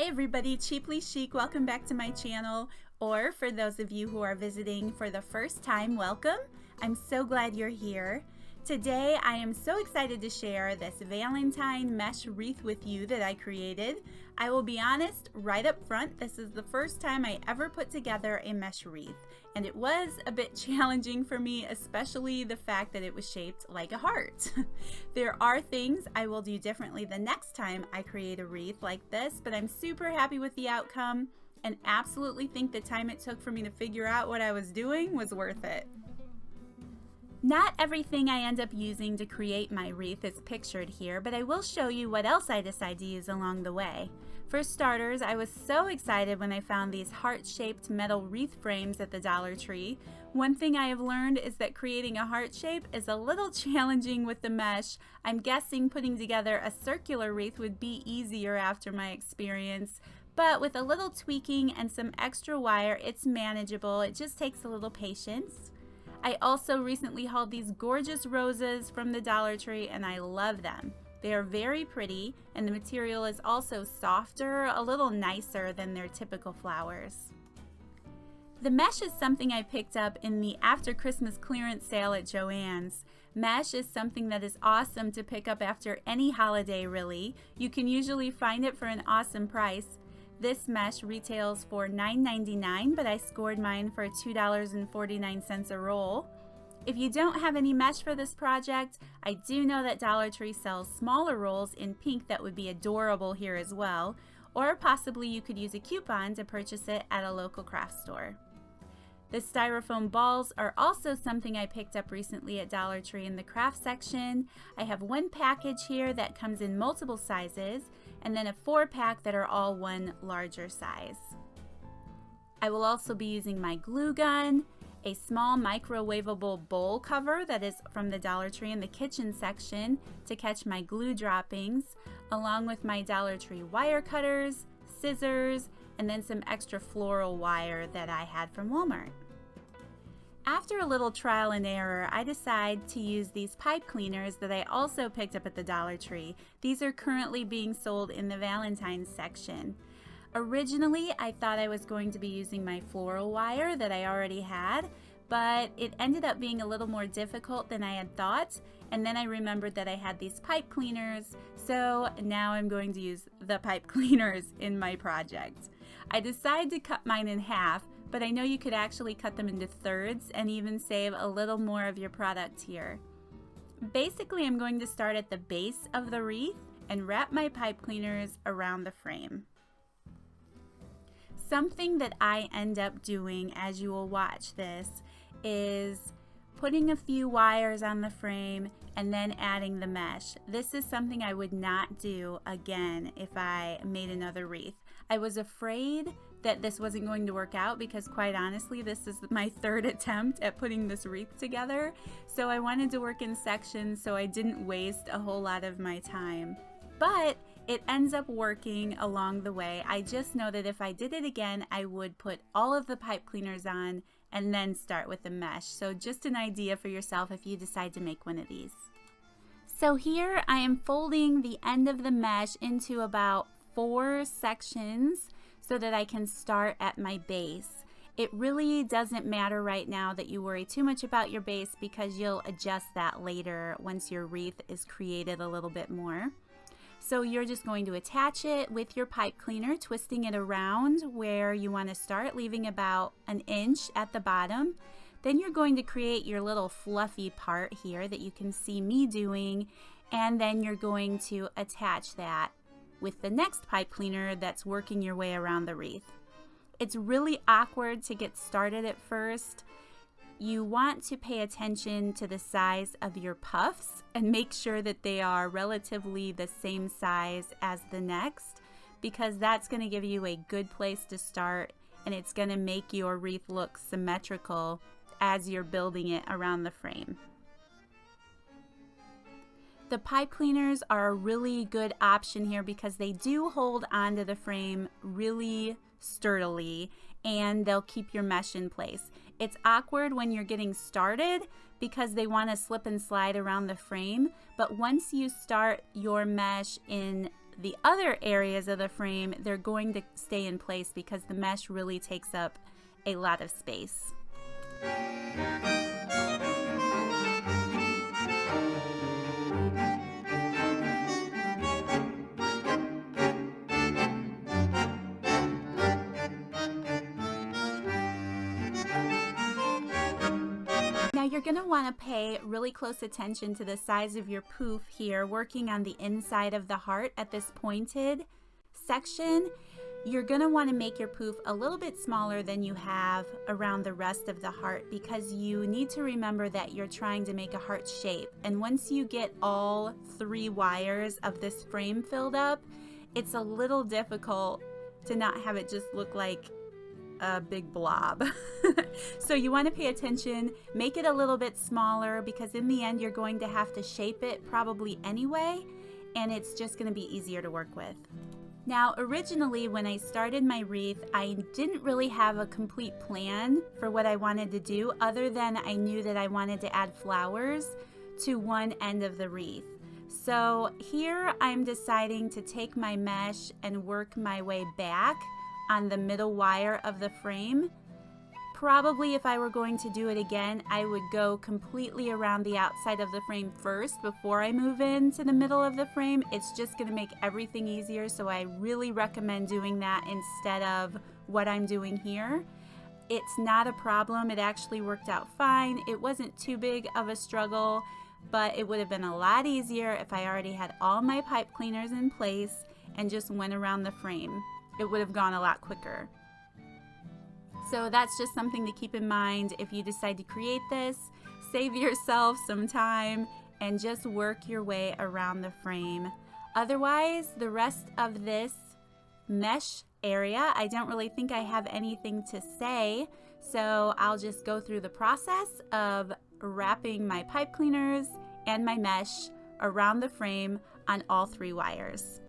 Hi everybody, Cheaply Chic, welcome back to my channel, or for those of you who are visiting for the first time, welcome. I'm so glad you're here. Today I am so excited to share this Valentine mesh wreath with you that I created. I will be honest, right up front, this is the first time I ever put together a mesh wreath, and it was a bit challenging for me, especially the fact that it was shaped like a heart. There are things I will do differently the next time I create a wreath like this, but I'm super happy with the outcome and absolutely think the time it took for me to figure out what I was doing was worth it. Not everything I end up using to create my wreath is pictured here, but I will show you what else I decide to use along the way. For starters, I was so excited when I found these heart-shaped metal wreath frames at the Dollar Tree. One thing I have learned is that creating a heart shape is a little challenging with the mesh. I'm guessing putting together a circular wreath would be easier after my experience, but with a little tweaking and some extra wire, it's manageable. It just takes a little patience. I also recently hauled these gorgeous roses from the Dollar Tree and I love them. They are very pretty and the material is also softer, a little nicer than their typical flowers. The mesh is something I picked up in the after Christmas clearance sale at Joanns. Mesh is something that is awesome to pick up after any holiday really. You can usually find it for an awesome price. This mesh retails for $9.99, but I scored mine for $2.49 a roll. If you don't have any mesh for this project, I do know that Dollar Tree sells smaller rolls in pink that would be adorable here as well, or possibly you could use a coupon to purchase it at a local craft store. The styrofoam balls are also something I picked up recently at Dollar Tree in the craft section. I have one package here that comes in multiple sizes, and then a 4-pack that are all one larger size. I will also be using my glue gun, a small microwavable bowl cover that is from the Dollar Tree in the kitchen section to catch my glue droppings, along with my Dollar Tree wire cutters, scissors, and then some extra floral wire that I had from Walmart. After a little trial and error, I decided to use these pipe cleaners that I also picked up at the Dollar Tree. These are currently being sold in the Valentine's section. Originally, I thought I was going to be using my floral wire that I already had, but it ended up being a little more difficult than I had thought, and then I remembered that I had these pipe cleaners, so now I'm going to use the pipe cleaners in my project. I decided to cut mine in half, but I know you could actually cut them into thirds and even save a little more of your product here. Basically, I'm going to start at the base of the wreath and wrap my pipe cleaners around the frame. Something that I end up doing as you will watch this is putting a few wires on the frame and then adding the mesh. This is something I would not do again if I made another wreath. I was afraid that this wasn't going to work out because quite honestly this is my third attempt at putting this wreath together, so I wanted to work in sections so I didn't waste a whole lot of my time. But it ends up working along the way. I just know that if I did it again I would put all of the pipe cleaners on and then start with the mesh. So just an idea for yourself if you decide to make one of these. So here I am folding the end of the mesh into about 4 sections so that I can start at my base. It really doesn't matter right now that you worry too much about your base because you'll adjust that later once your wreath is created a little bit more. So you're just going to attach it with your pipe cleaner, twisting it around where you want to start, leaving about an inch at the bottom. Then you're going to create your little fluffy part here that you can see me doing, and then you're going to attach that with the next pipe cleaner that's working your way around the wreath. It's really awkward to get started at first. You want to pay attention to the size of your puffs and make sure that they are relatively the same size as the next, because that's going to give you a good place to start and it's going to make your wreath look symmetrical as you're building it around the frame. The pipe cleaners are a really good option here because they do hold onto the frame really sturdily and they'll keep your mesh in place. It's awkward when you're getting started because they want to slip and slide around the frame, but once you start your mesh in the other areas of the frame, they're going to stay in place because the mesh really takes up a lot of space. Now you're going to want to pay really close attention to the size of your poof here, working on the inside of the heart at this pointed section. You're going to want to make your poof a little bit smaller than you have around the rest of the heart, because you need to remember that you're trying to make a heart shape. And once you get all 3 wires of this frame filled up, it's a little difficult to not have it just look like a big blob. So you want to pay attention, make it a little bit smaller, because in the end you're going to have to shape it probably anyway, and it's just going to be easier to work with. Now, originally when I started my wreath, I didn't really have a complete plan for what I wanted to do, other than I knew that I wanted to add flowers to one end of the wreath. So here I'm deciding to take my mesh and work my way back on the middle wire of the frame. Probably if I were going to do it again, I would go completely around the outside of the frame first before I move into the middle of the frame. It's just going to make everything easier, so I really recommend doing that instead of what I'm doing here. It's not a problem. It actually worked out fine. It wasn't too big of a struggle, but it would have been a lot easier if I already had all my pipe cleaners in place and just went around the frame. It would have gone a lot quicker. So that's just something to keep in mind if you decide to create this. Save yourself some time and just work your way around the frame. Otherwise, the rest of this mesh area, I don't really think I have anything to say, so I'll just go through the process of wrapping my pipe cleaners and my mesh around the frame on all 3 wires.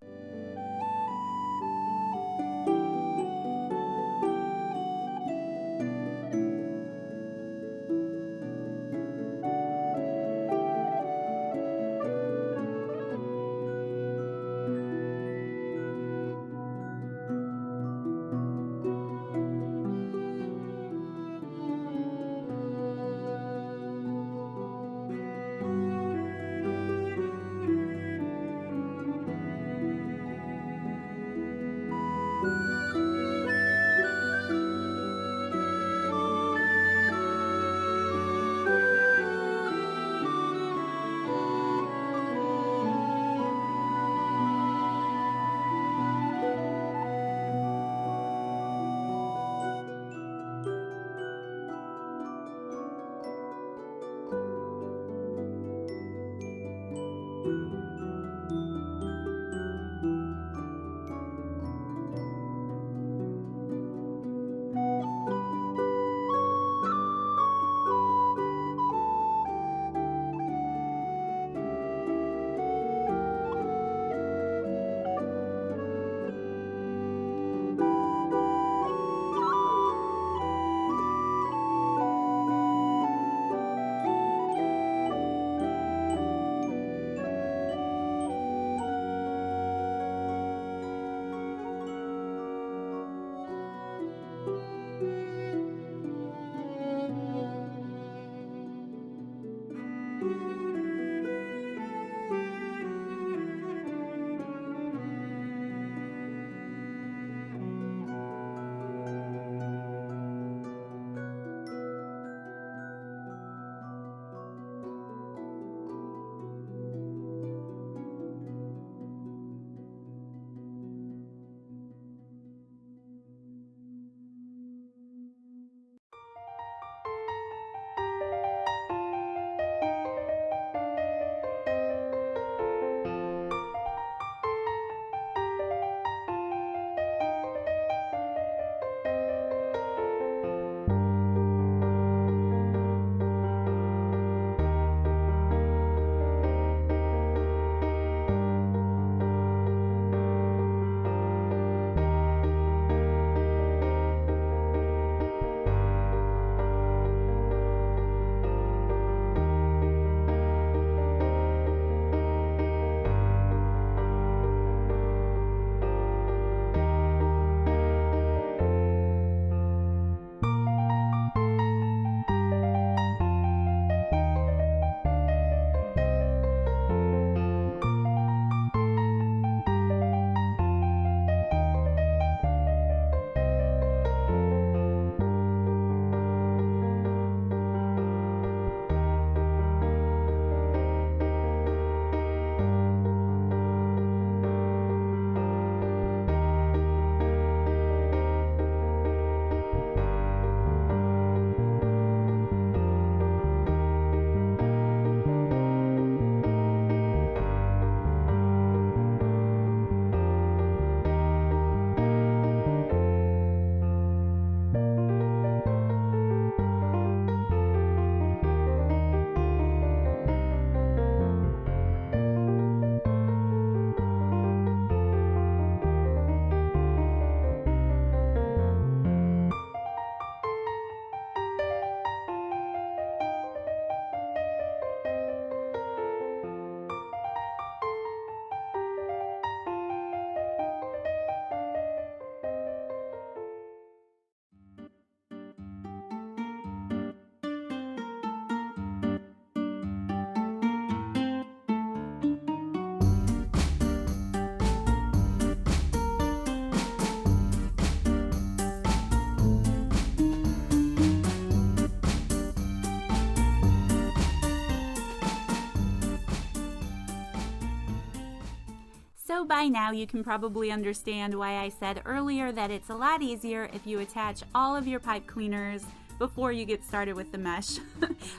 So by now you can probably understand why I said earlier that it's a lot easier if you attach all of your pipe cleaners before you get started with the mesh.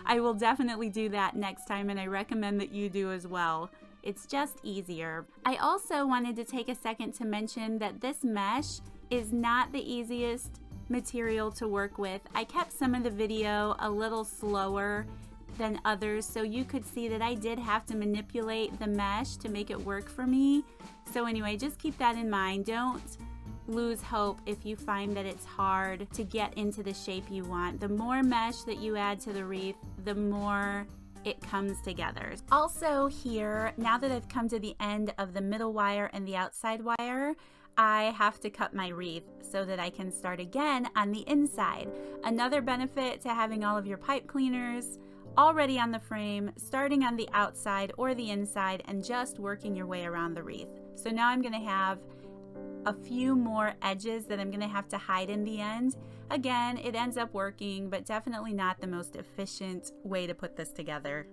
I will definitely do that next time, and I recommend that you do as well. It's just easier. I also wanted to take a second to mention that this mesh is not the easiest material to work with. I kept some of the video a little slower than others, so you could see that I did have to manipulate the mesh to make it work for me. So anyway, just keep that in mind. Don't lose hope if you find that it's hard to get into the shape you want. The more mesh that you add to the wreath, the more it comes together. Also here, now that I've come to the end of the middle wire and the outside wire, I have to cut my wreath so that I can start again on the inside. Another benefit to having all of your pipe cleaners already on the frame, starting on the outside or the inside and just working your way around the wreath. So now I'm gonna have a few more edges that I'm gonna have to hide in the end. Again, it ends up working, but definitely not the most efficient way to put this together.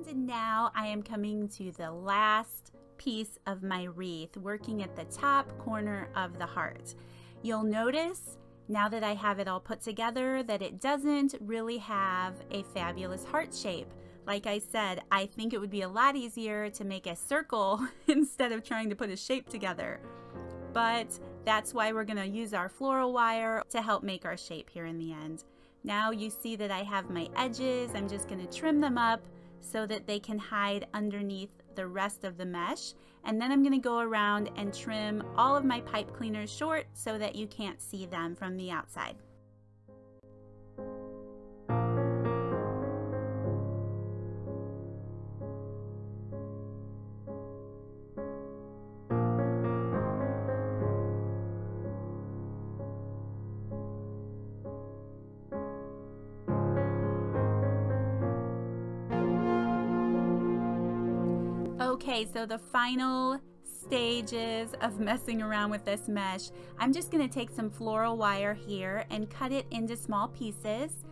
And now I am coming to the last piece of my wreath, working at the top corner of the heart. You'll notice now that I have it all put together that it doesn't really have a fabulous heart shape. Like I said, I think it would be a lot easier to make a circle instead of trying to put a shape together. But that's why we're going to use our floral wire to help make our shape here in the end. Now you see that I have my edges. I'm just going to trim them up so that they can hide underneath the rest of the mesh. And then I'm going to go around and trim all of my pipe cleaners short so that you can't see them from the outside. Okay, so the final stages of messing around with this mesh, I'm just going to take some floral wire here and cut it into small pieces.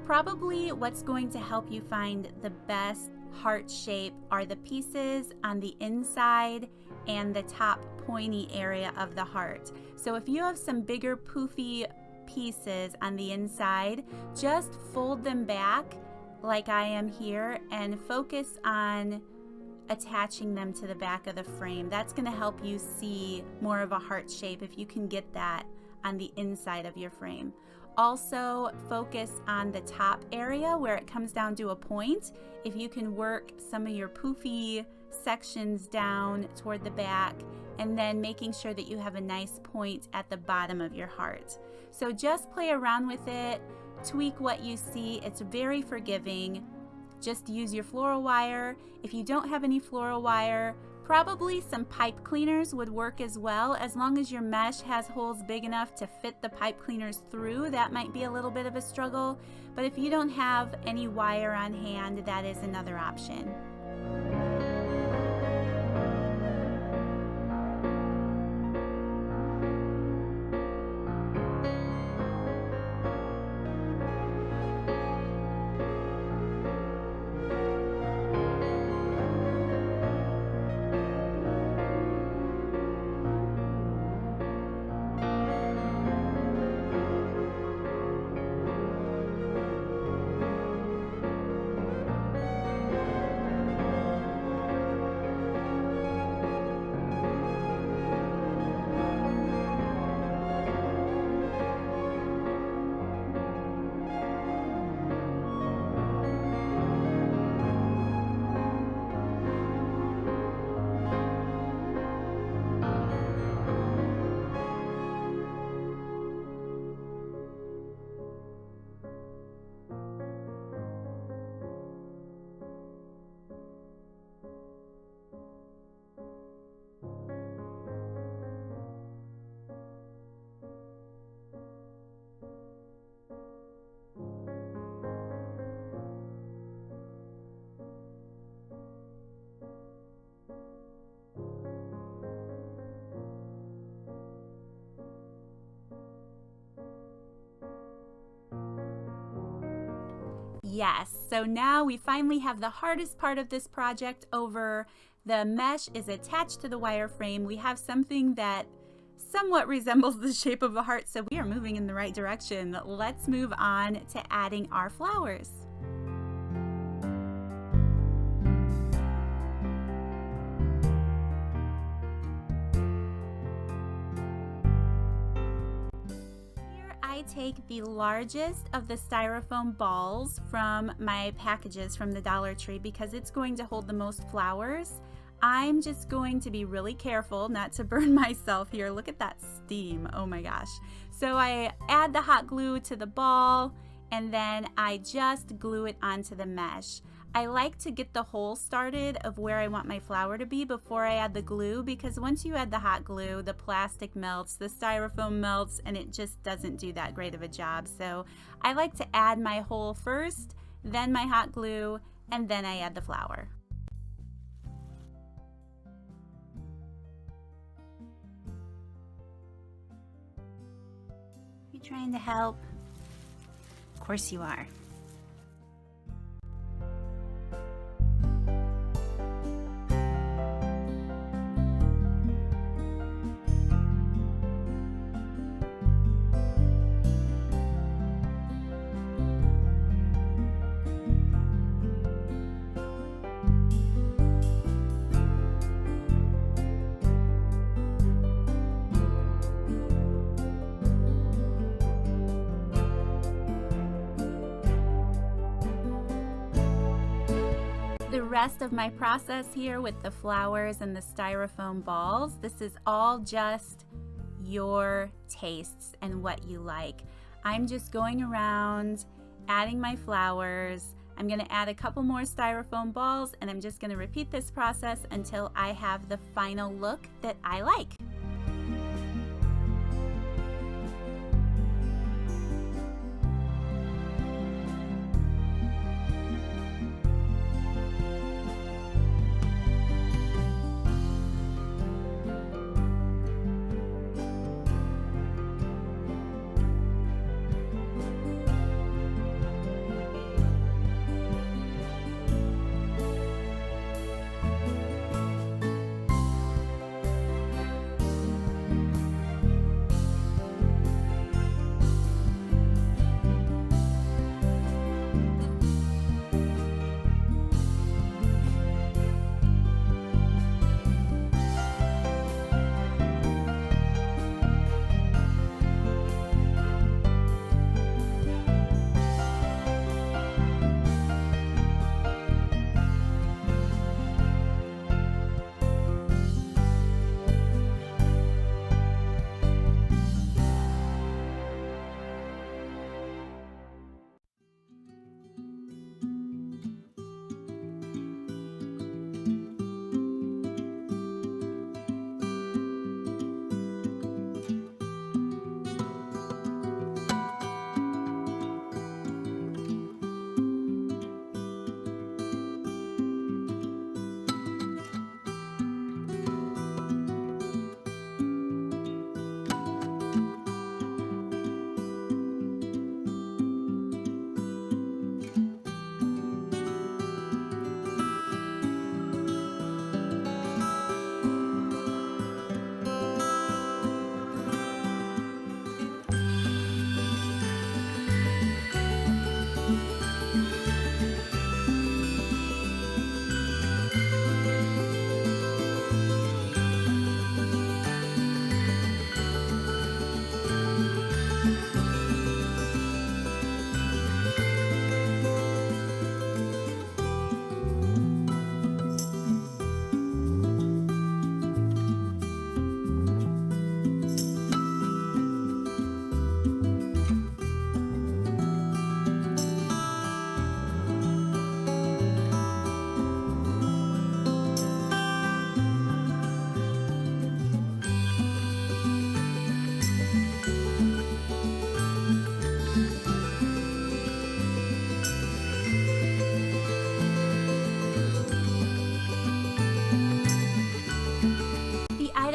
Probably what's going to help you find the best heart shape are the pieces on the inside and the top pointy area of the heart. So if you have some bigger poofy pieces on the inside, just fold them back like I am here and focus on attaching them to the back of the frame. That's going to help you see more of a heart shape if you can get that on the inside of your frame. Also focus on the top area where it comes down to a point. If you can work some of your poofy sections down toward the back, and then making sure that you have a nice point at the bottom of your heart. So just play around with it, tweak what you see. It's very forgiving. Just use your floral wire. If you don't have any floral wire, probably some pipe cleaners would work as well. As long as your mesh has holes big enough to fit the pipe cleaners through, that might be a little bit of a struggle. But if you don't have any wire on hand, that is another option. Yes, so now we finally have the hardest part of this project over. The mesh is attached to the wireframe. We have something that somewhat resembles the shape of a heart, so we are moving in the right direction. Let's move on to adding our flowers. I take the largest of the styrofoam balls from my packages from the Dollar Tree because it's going to hold the most flowers. I'm just going to be really careful not to burn myself here. Look at that steam. Oh my gosh. So I add the hot glue to the ball and then I just glue it onto the mesh. I like to get the hole started of where I want my flower to be before I add the glue, because once you add the hot glue, the plastic melts, the styrofoam melts, and it just doesn't do that great of a job. So I like to add my hole first, then my hot glue, and then I add the flower. You trying to help? Of course you are. The rest of my process here with the flowers and the styrofoam balls, this is all just your tastes and what you like. I'm just going around adding my flowers. I'm going to add a couple more styrofoam balls, and I'm just going to repeat this process until I have the final look that I like.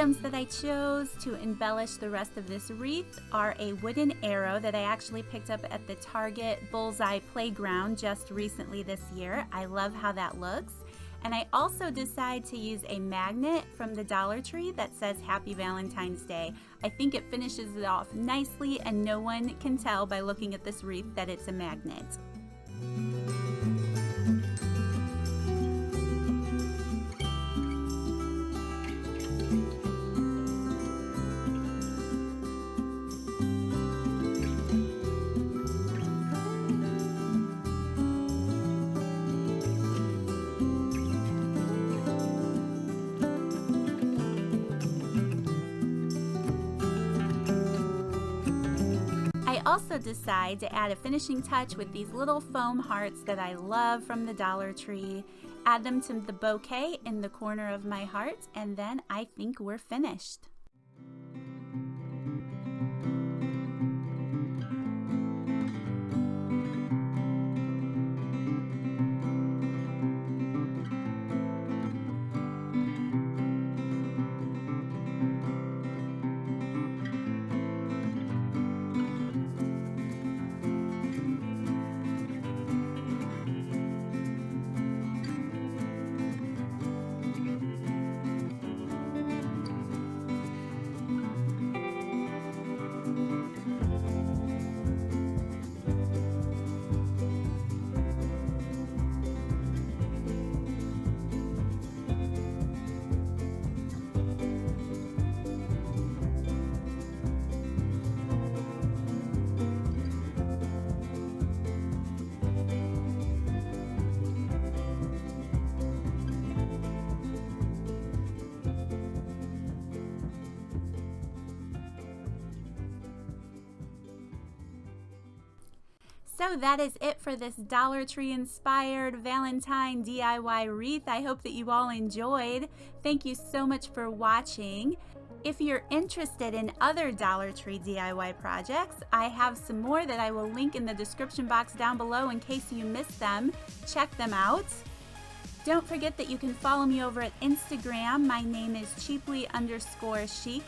items that I chose to embellish the rest of this wreath are a wooden arrow that I actually picked up at the Target Bullseye Playground just recently this year. I love how that looks. And I also decided to use a magnet from the Dollar Tree that says Happy Valentine's Day. I think it finishes it off nicely and no one can tell by looking at this wreath that it's a magnet. I also decide to add a finishing touch with these little foam hearts that I love from the Dollar Tree. Add them to the bouquet in the corner of my heart, and then I think we're finished. So that is it for this Dollar Tree inspired Valentine DIY wreath. I hope that you all enjoyed. Thank you so much for watching. If you're interested in other Dollar Tree DIY projects, I have some more that I will link in the description box down below in case you missed them. Check them out. Don't forget that you can follow me over at Instagram. My name is cheaply_chic_.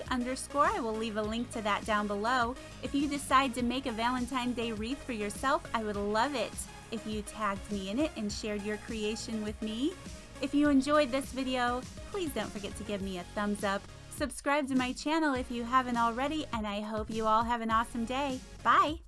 I will leave a link to that down below. If you decide to make a Valentine's Day wreath for yourself, I would love it if you tagged me in it and shared your creation with me. If you enjoyed this video, please don't forget to give me a thumbs up. Subscribe to my channel if you haven't already, and I hope you all have an awesome day. Bye!